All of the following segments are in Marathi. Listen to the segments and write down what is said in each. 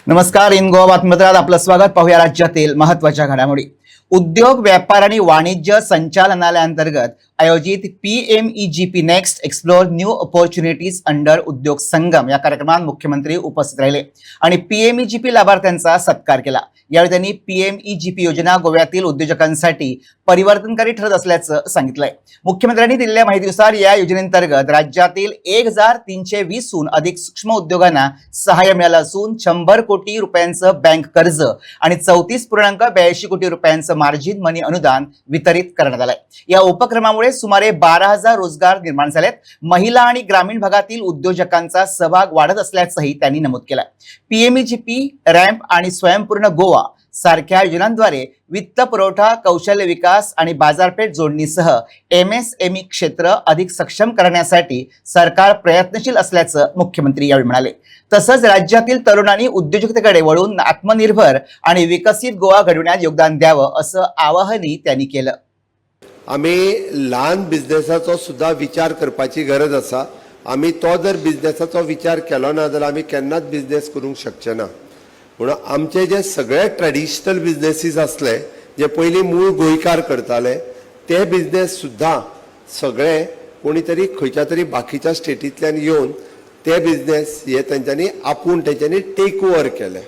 नमस्कार. इन गोवा बातमीपत्रात आपलं स्वागत. पाहूया राज्यातील महत्त्वाच्या घडामोडी. उद्योग व्यापार आणि वाणिज्य संचालनालयाअंतर्गत आयोजित PMEGP next explore new opportunities under उद्योग संगम या कार्यक्रमात मुख्यमंत्री उपस्थित राहिले आणि PMEGP लाभार्थ्यांचा सत्कार केला. यावेळी त्यांनी PMEGP योजना गोव्यातील उद्योजकांसाठी परिवर्तनकारी ठरत असल्याचं सांगितलंय. मुख्यमंत्र्यांनी दिलेल्या माहितीनुसार या योजनेअंतर्गत राज्यातील 1320हून अधिक सूक्ष्म उद्योगांना सहाय्य मिळालं असून 100 कोटी रुपयांचं बँक कर्ज आणि 34.82 कोटी रुपयांचं मार्जिन मनी अनुदान वितरित करण्यात आलंय. या उपक्रमामुळे सुमारे 12,000 रोजगार निर्माण झालेत. महिला आणि ग्रामीण भागातील उद्योजकांचा सहभाग वाढत असल्याचंही त्यांनी नमूद केलं. PMEGP, रॅम्प आणि स्वयंपूर्ण गोवा सारख्या योजनांद्वारे वित्त पुरवठा, कौशल्य विकास आणि बाजारपेठ जोडणीसह MSME क्षेत्र अधिक सक्षम करण्यासाठी सरकार प्रयत्नशील असल्याचं मुख्यमंत्री यावेळी म्हणाले. तसंच राज्यातील तरुणांनी उद्योजकतेकडे वळून आत्मनिर्भर आणि विकसित गोवा घडविण्यात योगदान द्यावं असं आवाहनही त्यांनी केलं. आम्ही लहान बिझनेसाचो सुद्धा विचार करपाची गरज आसा. आम्ही तो जर बिझनेसाचो विचार केलो ना जाल्यार आम्ही केन्नाच बिझनेस करूंक शकचे ना. म्हणून आमचे जे सगळे ट्रेडिशनल बिझनेसीस असले जे पयलीं मूळ गोंयकार करताले ते बिझनेस सुद्धा सगळे कोणी तरी खंयच्या तरी बाकीच्या स्टेटींतल्यान येवन ते बिझनेस हे तांच्यांनी आपूण तांच्यांनी टेक ओवर केले.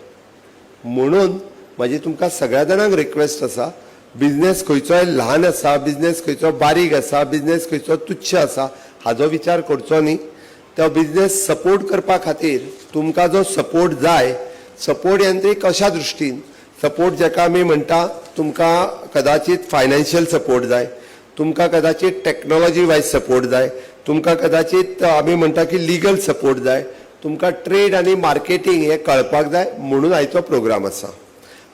म्हणून म्हाजी तुमकां सगळ्या जाणांक रिक्वेस्ट आसा, बिझनेस खंयचोय ल्हान आसा, बिझनेस खंयचो बारीक आसा, बिझनेस खंयचो तुच्छ आसा हाजो विचार करचो न्ही. तो बिझनेस सपोर्ट करपा खातीर तुमकां जो सपोर्ट जाय, सपोर्ट यंत्री कशा दृश्टीन सपोर्ट जाका आमी म्हणटा, तुमकां कदाचित फायनान्शियल सपोर्ट जाय, तुमकां कदाचित टेक्नॉलॉजी वायज सपोर्ट जाय, तुमकां कदाचित आमी म्हणटा की लिगल सपोर्ट जाय, तुमकां ट्रेड आनी मार्केटिंग हे कळपाक जाय. म्हणून आयचो प्रोग्राम आसा.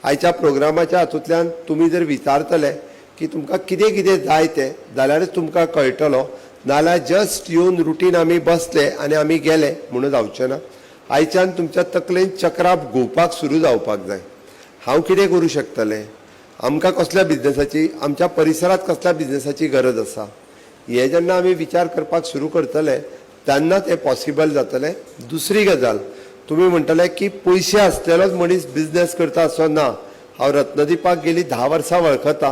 आयच्या प्रोग्रामाच्या हातूंतल्यान तुमी जर विचारतले की तुमकां कितें कितें जाय तें जाल्यारच तुमकां कळटलो. नाल्यार जस्ट येवन रुटीन आमी बसले आनी आमी गेले म्हणून जावचें ना. आयच्यान तुमच्या तकलेन चक्रां घुंवपाक सुरू जावपाक जाय. हांव कितें करूं शकतलें, आमकां कसल्या बिझनेसाची, आमच्या परिसरांत कसल्या बिझनेसाची गरज आसा, हे जेन्ना आमी विचार करपाक सुरू करतले तेन्ना तें पॉसिबल जातलें. दुसरी गजाल, तुमी म्हणटले की पयशे आसलेलोच मनीस बिझनेस करता असो ना. हांव रत्नदीपाक गेली 10 वर्सां वळखता.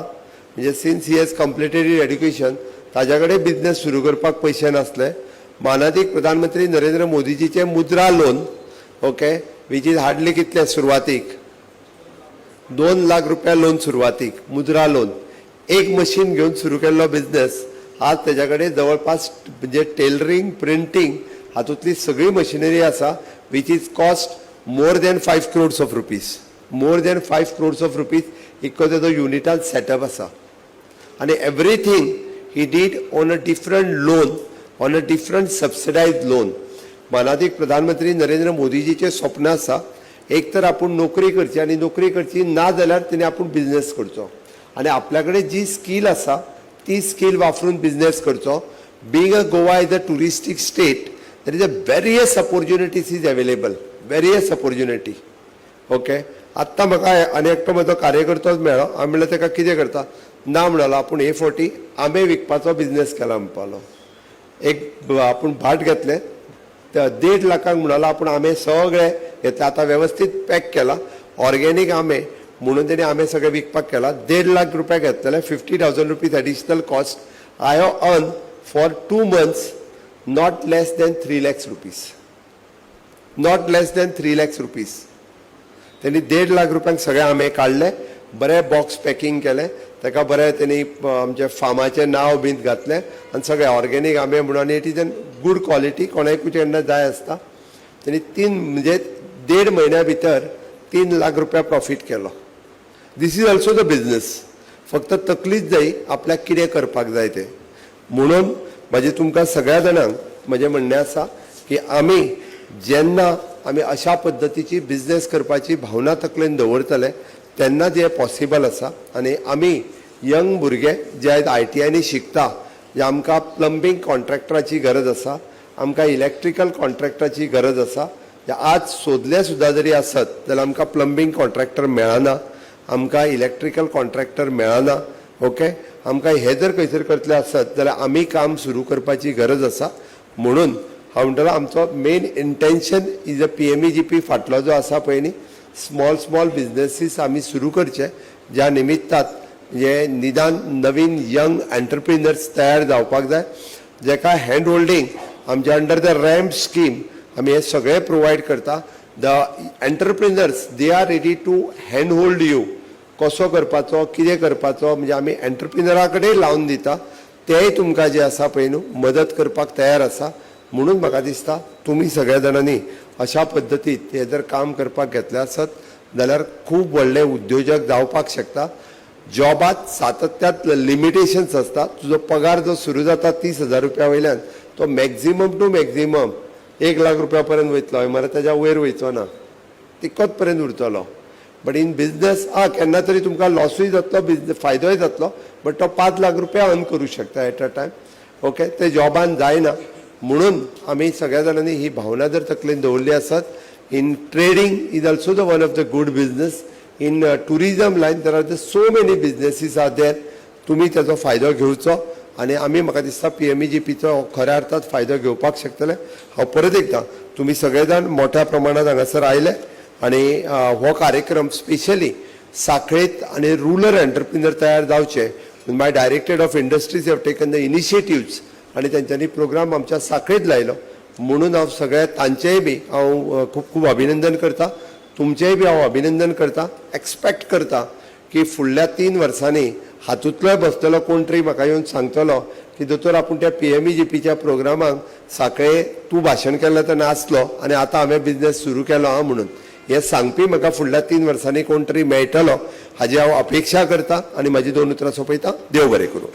म्हणजे since he has completed education, ताज्या कडेन बिझनेस सुरू करपाक पयशे नासले. माननीय प्रधानमंत्री नरेंद्र मोदीजीचे मुद्रा loan, okay, which is hardly कितले सुरवातीक 2 लाख रुपया लोन सुरवातीक मुद्रा लोन. एक मशीन घेवन सुरू केल्लो बिझनेस आज तेज्या कडेन जवळपास म्हणजे टेलरिंग, प्रिंटिंग हातूंतली सगळी मशिनरी आसा which is cost more than 5 crores of rupees. More than 5 crores of rupees इतको तेजो युनिटान सेटअप आसा. आनी everything he did on a different loan, on a different subsidized loan. माननीय प्रधानमंत्री नरेंद्र मोदीजीचे स्वप्न आसा, एक तर आपण नोकरी करची आनी नोकरी करची ना जाल्यार तेणे आपण बिझनेस करचो आनी आपल्या कडेन जी स्कील आसा ती स्कील वापरून बिझनेस करचो. Being a Goa is a touristic state, there is a various opportunities is available, various opportunity. Okay, आत्ता म्हाका आनी एकटो म्हजो कार्यकर्तोच मेळ्ळो. हांवें म्हणलें ताका कितें करता, ना म्हणलो आपूण हे फावटी आंबे विकपाचो बिझनेस केला म्हणपालो. एक आपूण भाट घेतले 1.5 लाखांक म्हणलो आपूण आंबे सगळे घेतले. आतां वेवस्थीत पॅक केला ऑर्गेनीक आंबे म्हणून तेणी आंबे सगळे विकपाक केला. 1.5 लाख रुपया घेतलेले, 50,000 rupees additional cost. I have earn for 2 months not less than 3 lakhs rupees. Not less than 3 lakhs rupees. त्यांनी 1.5 लाख रुपयांक सगळे आंबे काढले, बरे बॉक्स पॅकिंग केले, ताका बरे त्यांनी आमच्या फार्माचें नांव बीन घातलें आनी सगळे ऑर्गेनीक आंबे म्हणून. आनी it is an good quality, कोणाकूय जेन्ना जाय आसता. त्यांनी 3 म्हणजे 1.5 म्हयन्या भितर 3 लाख रुपया प्रॉफीट केलो. This is also the business. फक्त तकलीच जाय आपल्याक कितें करपाक जाय तें. म्हणून म्हणजे तुमकां सगळ्या जाणांक म्हजें म्हणणें आसा की आमी जेन्ना आमी अशा पद्दतीची बिझनेस करपाची भावना तकलेन दवरतले तेन्ना जें पॉसिबल आसा. आनी आमी यंग भुरगे जे आयज ITIनी शिकता, जे आमकां प्लंबींग कॉन्ट्रॅक्टराची गरज आसा, आमकां इलेक्ट्रिकल कॉन्ट्रॅक्टराची गरज आसा. आज सोदले सुद्दां जरी आसत जाल्यार आमकां प्लंबींग कॉन्ट्रॅक्टर मेळना, आमकां इलेक्ट्रिकल कॉन्ट्रॅक्टर मेळना. ओके, आमकां हे जर खंयसर करतले आसत जाल्यार आमी काम सुरू करपाची गरज आसा. म्हणून हांव म्हणटलो आमचो main intention is a PMEGP फाटलो जो आसा पळय न्ही स्मॉल बिझनेसीस आमी सुरू करचे ज्या निमित्तात म्हणजे निदान नवीन यंग एंटरप्रिनर्स तयार जावपाक जाय जेका हँड होल्डिंग आमच्या अंडर द रॅम्प स्कीम आमी हे सगळे प्रोवायड करता the entrepreneurs they are ready to hand hold you कसो करपाचो कितें करपाचो म्हणजे आमी एंटरप्रिनरा कडेन लावन दिता तेय तुमकां जे आसा पळय न्हू मदत करपाक तयार आसा म्हणून म्हाका दिसता तुमी सगळ्या जाणांनी अशा पद्दतीन हे जर काम करपाक घेतले आसत जाल्यार खूब व्हडले उद्योजक जावपाक शकता जॉबात सातत्यात लिमिटेशन्स असतात तुझो पगार जो सुरू जाता 30,000 रुपया वयल्यान तो मॅक्झिमम टू मॅक्झिमम 1 लाख रुपया पर्यंत वयतलो मरे ताच्या वयर वयचो ना तितकोच पर्यंत उरतलो बट इन बिझनेस केन्ना तरी तुमकां लॉसूय जातलो बिझनेस फायदोय जातलो बट तो 5 लाख रुपया अर्न करूं शकता एट अ टायम ओके ते जॉबान जायना म्हणून आमी सगळ्या जाणांनी ही भावना जर तकलेन दवरली आसत in trading is also the one of the good business in tourism line there are the so many businesses are there तुमी त्याचो फायदो घेवचो आनी आमी म्हाका दिसता PMEGPचो खऱ्या अर्थात फायदो घेवपाक शकतले हांव परत एकदां तुमी सगळे जाण मोठ्या प्रमाणात हांगासर आयले आनी हो कार्यक्रम स्पेशली साखळेत आनी रुरल एंटरप्रिनर तयार जावचे my director of industries have taken the initiatives आनी तेंच्यांनी प्रोग्राम आमच्या साखळेत लायलो म्हणून हांव सगळ्या तांचेय बी हांव खूब अभिनंदन करता तुमचेय बी हांव अभिनंदन करता एक्सपेक्ट करता की फुडल्या 3 वर्सांनी हातूंतलोय बसतलो कोण तरी म्हाका येवन सांगतलो की दोतोर आपूण त्या PMEGPच्या प्रोग्रामाक साखळे तूं भाशण केलें तेन्ना आसलो आनी आतां हांवें बिझनेस सुरू केलो आहा म्हणून हे सांगपी म्हाका फुडल्या 3 वर्सांनी कोण तरी मेळटलो हाजी हांव अपेक्षा करता आनी म्हाजी 2 उतरां सोंपयता देव बरें करूं